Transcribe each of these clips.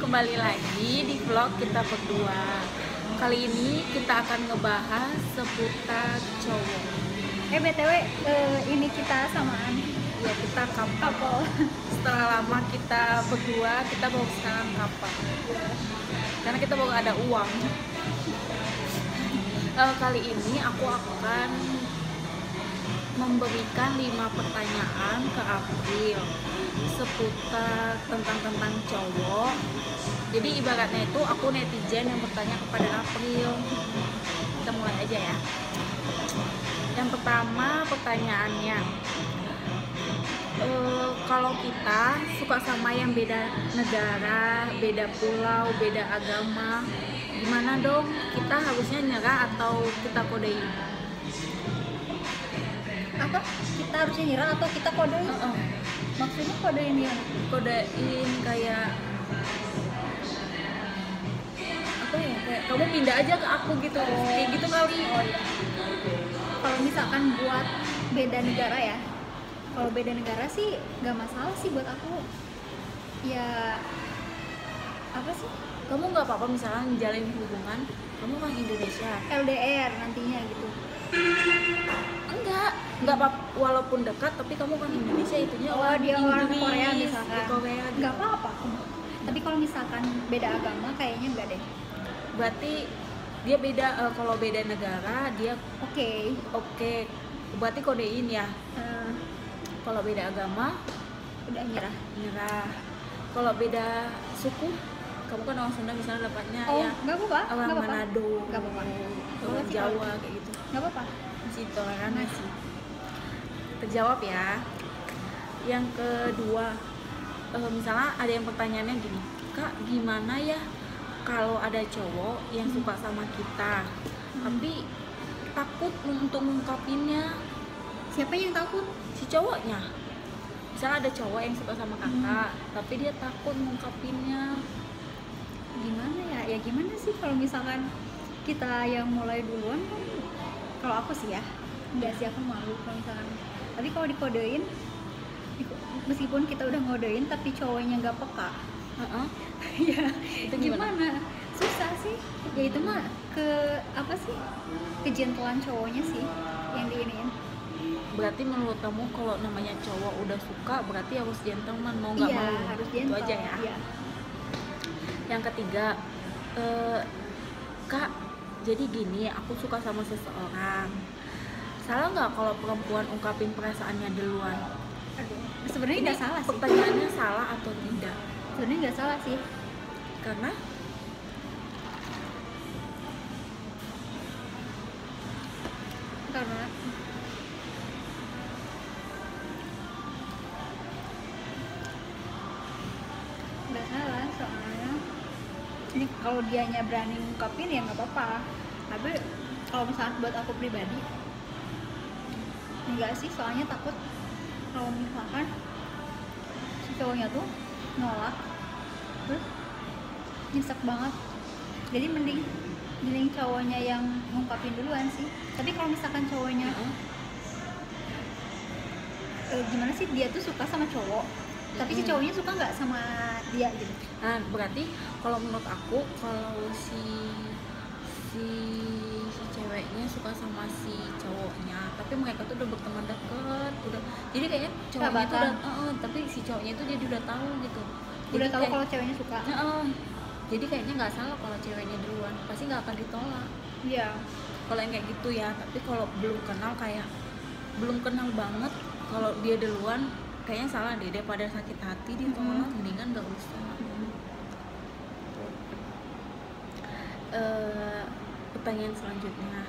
kembali lagi di vlog kita berdua. Kali ini kita akan ngebahas seputar cowok. BTW, ini kita samaan. Ya, kita couple. Setelah lama kita berdua, kita baru sekarang couple. Karena kita baru ada uang. Kali ini aku akan memberikan 5 pertanyaan ke April seputar tentang cowok. Jadi ibaratnya itu aku netizen yang bertanya kepada April. Kita mulai aja ya. Yang pertama pertanyaannya, kalau kita suka sama yang beda negara, beda pulau, beda agama, gimana dong? Kita harusnya nyerah atau kita kodein? Apa? Kita harusnya nyerah atau kita kodein? Maksudnya kodein ya? Kodein kayak apa ya? Kayak kamu pindah aja ke aku gitu, kayak gitu kali. Oh iya. Kalau misalkan buat beda negara ya, kalau beda negara sih nggak masalah sih buat aku. Ya apa sih? Kamu nggak apa-apa misalnya menjalin hubungan, kamu orang Indonesia, LDR nantinya gitu. Enggak apa, walaupun dekat tapi kamu kan Indonesia, itunya Dia orang Inggris, Korea misalkan. Korea gitu. Nggak apa-apa. Tapi kalau misalkan beda agama kayaknya enggak deh. Berarti dia beda, kalau beda negara dia Oke. berarti kodein ya. Kalau beda agama Udah nyerah. nyerah. Kalau beda suku, kamu kan orang Sunda misalnya dapatnya ya Nggak apa-apa. orang Nggak apa-apa. Manado, Nggak apa-apa. orang Jawa kayak gitu, Nggak apa-apa. masih toleransi sih. Terjawab ya. Yang kedua, misalnya ada yang pertanyaannya gini, Kak, gimana ya kalau ada cowok yang suka sama kita tapi takut untuk ngungkapinnya? Siapa yang takut? Si cowoknya. Misalnya ada cowok yang suka sama kakak tapi dia takut ngungkapinnya. Gimana ya? Ya gimana sih kalau misalkan kita yang mulai duluan kan? Kalau aku sih ya, enggak sih, aku malu kalau misalkan. Tapi kalau dikodein, meskipun kita udah ngodein tapi cowoknya nggak peka, ya Itu gimana? Susah sih. Ya itu mah apa sih? Kejentelan cowoknya sih yang diiniin. Berarti menurut kamu kalau namanya cowok udah suka berarti harus gentleman, mau nggak Iya, mau harus itu gentle. aja ya. Iya. Yang ketiga, Kak, jadi gini, aku suka sama seseorang, salah nggak kalau perempuan ungkapin perasaannya duluan? Aduh, sebenarnya nggak salah sih. Pertanyaannya salah atau tidak? Sebenarnya nggak salah sih. Karena nggak salah, soalnya ini kalau dianya berani ngungkapin ya nggak apa-apa. Tapi kalau misalnya buat aku pribadi enggak sih, soalnya takut kalau misalkan si cowoknya tuh nolak terus nyesek banget. Jadi mending cowoknya yang ngungkapin duluan sih. Tapi kalau misalkan cowoknya gimana sih, dia tuh suka sama cowok tapi si cowoknya suka nggak sama dia gitu. nah, berarti kalau menurut aku, kalau si ceweknya suka sama si cowoknya tapi mereka tuh udah berteman dekat, udah, jadi kayaknya cowoknya itu udah tapi si cowoknya itu dia udah tahu gitu, Udah tahu kayak, kalau ceweknya suka. jadi kayaknya nggak salah kalau ceweknya duluan, pasti nggak akan ditolak Iya. kalau yang kayak gitu ya. Tapi kalau belum kenal banget, kalau dia duluan kayaknya salah deh, daripada sakit hati ditolak, mendingan nggak usah. Pertanyaan selanjutnya,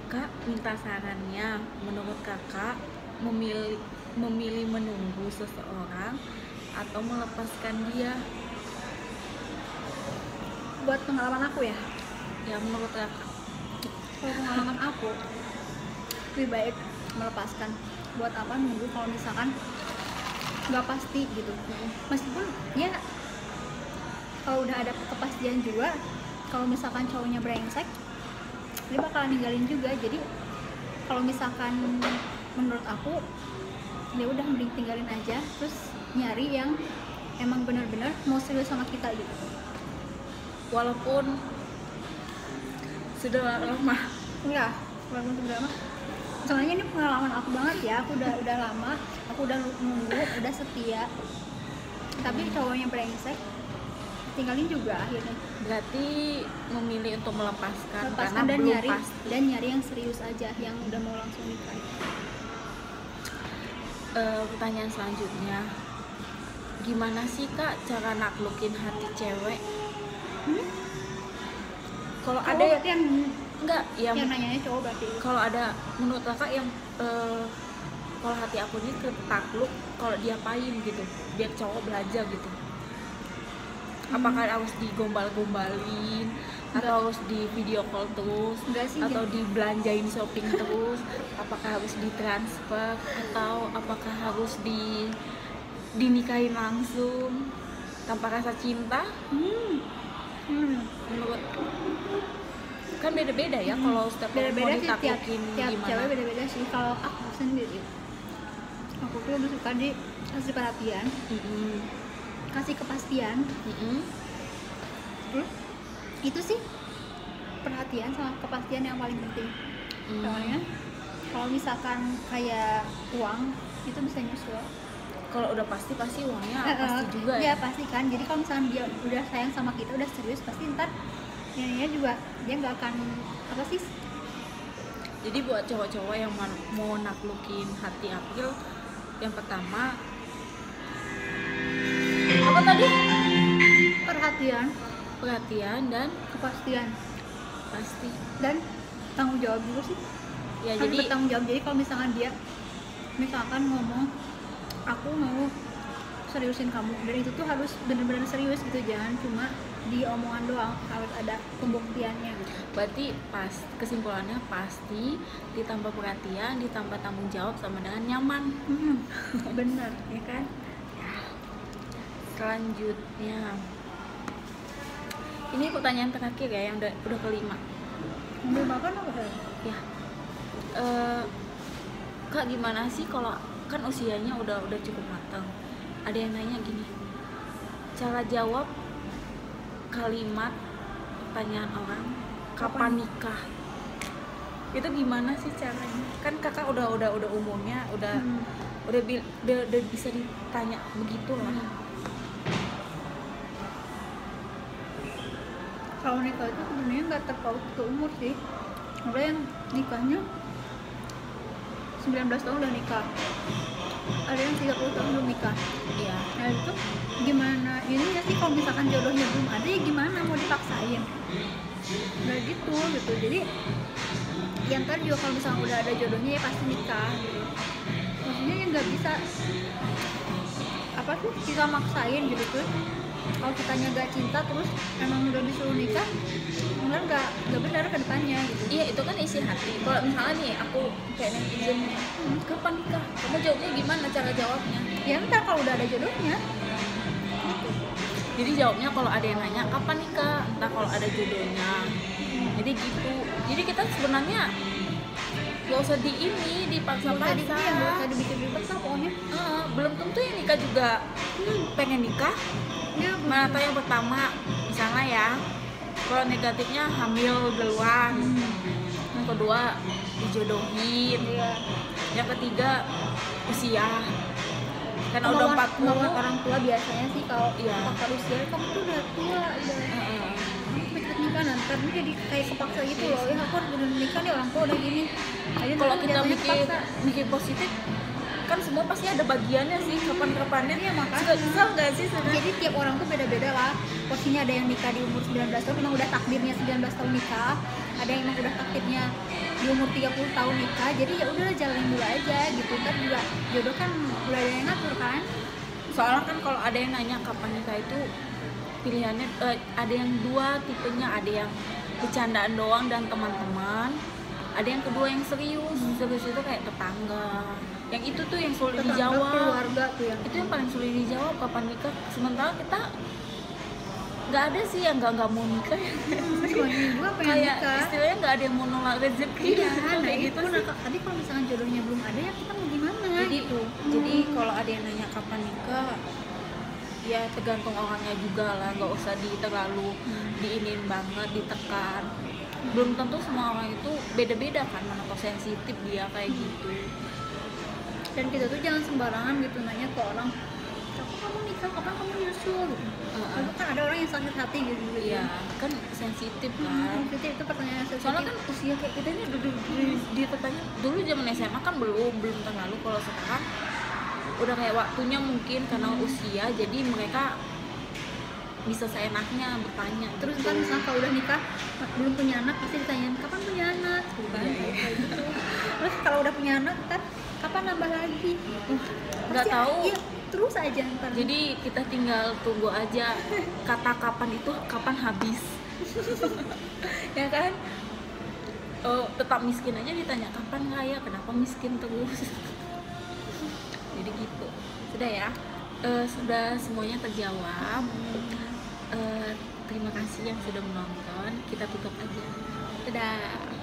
Kak, minta sarannya, menurut kakak memilih menunggu seseorang atau melepaskan dia? Buat pengalaman aku ya, Menurut kakak. kalau pengalaman aku lebih baik melepaskan. Buat apa nunggu kalau misalkan nggak pasti gitu. Meskipun ya kalau udah ada kepastian juga, kalau misalkan cowoknya brengsek dia bakalan ninggalin juga. Jadi kalau misalkan menurut aku ya udah mending tinggalin aja, terus nyari yang emang benar-benar mau serius sama kita gitu. Walaupun sudah lama. Enggak, walaupun sudah lama. Soalnya ini pengalaman aku banget ya, aku udah lama, aku udah nunggu, udah setia. Tapi cowoknya brengsek, tinggalin juga akhirnya. Berarti memilih untuk melepaskan karena dan belum nyari pasti. dan nyari yang serius aja, yang udah mau langsung nikah. Pertanyaan selanjutnya, gimana sih Kak cara naklukin hati cewek? Kalau ada Berarti yang enggak yang nanyanya cowok berarti. kalau ada menurut Kakak yang kalau hati aku ini ketakluk kalau diapain gitu biar cowok belajar gitu, apakah harus digombal-gombalin atau harus di video call terus Enggak sih, atau dibelanjain shopping terus, apakah harus ditransfer atau apakah harus dinikahin langsung tanpa rasa cinta? Menurut kan beda-beda ya kalau setiap orang mau beda-beda sih, tiap ditaklukin cewek gimana. beda-beda sih. Kalau aku sendiri, aku tuh lebih suka kasih perhatian, kasih kepastian. Itu sih perhatian sama kepastian yang paling penting. Soalnya kalau misalkan kayak uang itu bisa nyusul. Kalau udah pasti uangnya pasti juga ya. Ya pasti kan. Jadi kalau misalkan dia udah sayang sama kita, udah serius, pasti ntar ya juga dia nggak akan apa sih. Jadi buat cowok-cowok yang mau naklukin hati April, yang pertama apa tadi? Perhatian dan Kepastian pasti. dan tanggung jawab juga sih. Ya Harus jadi bertanggung jawab. Jadi kalau misalkan dia ngomong aku mau seriusin kamu, dan itu tuh harus benar-benar serius gitu, jangan cuma di omongan doang, harus ada pembuktiannya gitu. berarti kesimpulannya pasti ditambah perhatian, ditambah tanggung jawab sama dengan nyaman. Bener ya kan. Selanjutnya ini pertanyaan terakhir ya, yang udah kelima. Ambil makan apa sih? Ya, Kak gimana sih kalau kan usianya udah cukup matang, ada yang nanya gini, cara jawab kalimat pertanyaan orang kapan nikah itu gimana sih caranya? Kan kakak udah umurnya udah bisa ditanya begitu lah. Kalau nikah itu sebenarnya nggak terpaut ke umur sih. Ada yang nikahnya 19 tahun udah nikah, ada yang 30 tahun belum nikah. Iya. Nah itu gimana ini ya sih, kalau misalkan jodohnya belum ada ya gimana mau dipaksain? Nggak gitu. Jadi yang kan juga kalau misalkan udah ada jodohnya ya pasti nikah gitu. Maksudnya ya nggak bisa apa sih kita maksain gitu tuh. Kalau kitanya gak cinta terus emang udah disuruh nikah, nggak benar ke depannya gitu. Iya, itu kan isi hati. Kalau misalnya nih aku kayak netizen, kapan nikah? Kamu jawabnya gimana cara jawabnya? Ya ntar kalau udah ada jodohnya gitu. Jadi jawabnya kalau ada yang nanya kapan nikah, entah kalau ada jodohnya. Jadi gitu. Jadi kita sebenarnya gak usah dipaksa-paksa. Nggak usah dibikin-bikin pokoknya. Belum tentu yang nikah juga pengen nikah. Ya, Mana tahu yang pertama misalnya ya, kalau negatifnya hamil duluan, yang kedua dijodohin, yang ketiga usia kan udah 40. Orang tua biasanya sih kalau Iya. faktor usia kamu tuh udah tua, udah cepet nikah, nanti jadi kayak kepaksa gitu loh. Ya aku harus bener nikah nih, orang tua udah gini. Jadi Kalau nanti kita jatuhnya kepaksa. mikir positif, kan semua pasti ada bagiannya sih, kapan-kapannya. Iya, makanya. Suka kesel nggak sih sebenarnya? Jadi tiap orang tuh beda-beda lah. Porsinya ada yang nikah di umur 19 tahun, memang udah takdirnya 19 tahun nikah. Ada yang emang udah takdirnya di umur 30 tahun nikah. Jadi ya udahlah, jalanin dulu aja gitu. Ntar juga jodoh kan udah ada yang ngatur kan. Soalnya kan kalau ada yang nanya kapan nikah itu pilihannya ada yang dua tipenya, ada yang bercandaan doang dan teman-teman, ada yang kedua yang serius. Serius itu kayak tetangga. Yang itu tuh yang sulit Tetangga, dijawab. keluarga tuh yang Itu yang paling sulit dijawab kapan nikah. Sementara kita nggak ada sih yang nggak mau nikah ya. semuanya juga pengen Kayak nikah. istilahnya nggak ada yang mau nolak rezeki. Iya, Kayak nah gitu itu. sih. Tapi kalau misalkan jodohnya belum ada ya kita mau gimana Jadi gitu. jadi kalau ada yang nanya kapan nikah, ya tergantung orangnya juga lah, nggak usah terlalu diinin banget, ditekan. Belum tentu semua orang itu beda-beda kan, mana tau sensitif dia kayak gitu. Dan kita tuh jangan sembarangan gitu nanya ke orang, kapan kamu nikah, kapan kamu nyusul gitu. Lalu kan ada orang yang sakit hati gitu. Iya, kan sensitif kan. Itu pertanyaan sensitif. Soalnya kan usia kayak kita ini di pertanyaan dulu zaman SMA kan belum terlalu. Kalau sekarang udah kayak waktunya mungkin karena usia, jadi mereka bisa seenaknya bertanya. Terus kan misalnya kalau udah nikah belum punya anak pasti ditanyain kapan punya anak gitu kan. Kayak gitu. Terus kalau udah punya anak kan kapan nambah lagi, Nggak tahu. Iya, terus aja ntar. Jadi kita tinggal tunggu aja kata kapan itu kapan habis. Ya kan? Oh, tetap miskin aja ditanya kapan kaya, kenapa miskin terus. Jadi gitu. Sudah ya, sudah semuanya terjawab. Terima kasih yang sudah menonton. Kita tutup aja. Dadah.